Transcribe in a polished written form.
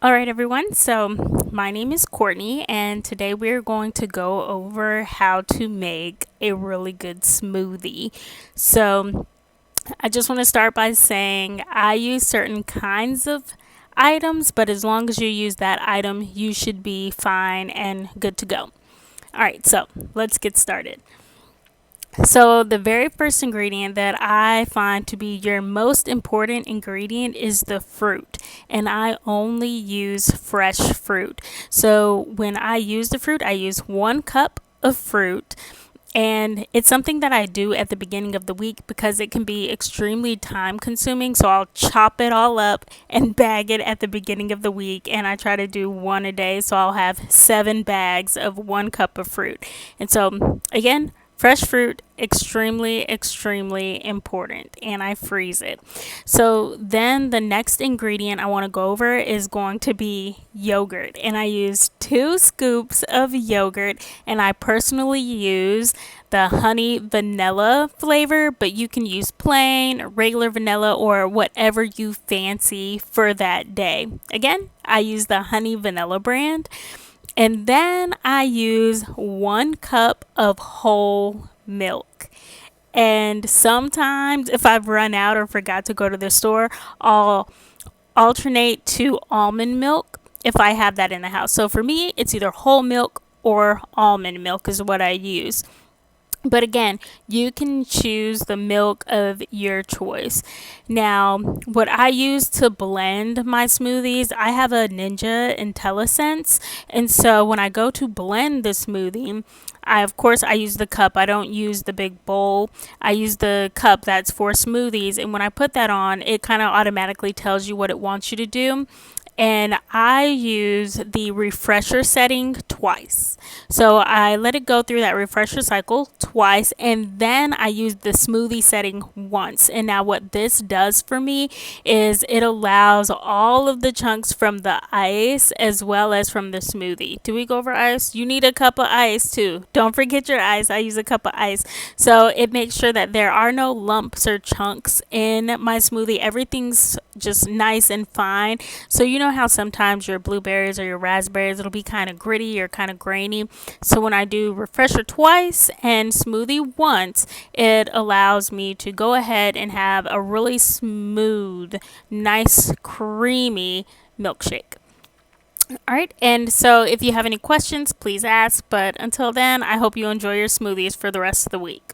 All right, everyone. So, my name is Courtney, and today we're going to go over how to make a really good smoothie. So, I just want to start by saying I use certain kinds of items, but as long as you use that item, you should be fine and good to go. All right, so let's get started. So, the very first ingredient that I find to be your most important ingredient is the fruit, and I only use fresh fruit. So, when I use the fruit, I use 1 cup of fruit. And it's something that I do at the beginning of the week because it can be extremely time consuming. So I'll chop it all up and bag it at the beginning of the week. And I try to do one a day. So I'll have 7 bags of 1 cup of fruit. And so, again, fresh fruit, extremely important, and I freeze it. So then the next ingredient I want to go over is going to be yogurt, and I use 2 scoops of yogurt, and I personally use the honey vanilla flavor, but you can use plain, regular vanilla, or whatever you fancy for that day. Again, I use the honey vanilla brand. And then I use 1 cup of whole milk. And sometimes, if I've run out or forgot to go to the store, I'll alternate to almond milk if I have that in the house. So for me, it's either whole milk or almond milk is what I use. But again, you can choose the milk of your choice. Now, what I use to blend my smoothies, I have a Ninja IntelliSense. And so when I go to blend the smoothie, I use the cup. I don't use the big bowl. I use the cup that's for smoothies. And when I put that on, it kind of automatically tells you what it wants you to do. And I use the refresher setting twice. So I let it go through that refresher cycle twice, and then I use the smoothie setting once. And now, what this does for me is it allows all of the chunks from the ice as well as from the smoothie. Do we go over ice? You need a cup of ice too. Don't forget your ice. I use a cup of ice. So it makes sure that there are no lumps or chunks in my smoothie. Everything's just nice and fine. So you know how sometimes your blueberries or your raspberries, it'll be kind of gritty or kind of grainy. So when I do refresher twice and smoothie once, it allows me to go ahead and have a really smooth, nice, creamy milkshake. All right, and so if you have any questions, please ask. But until then, I hope you enjoy your smoothies for the rest of the week.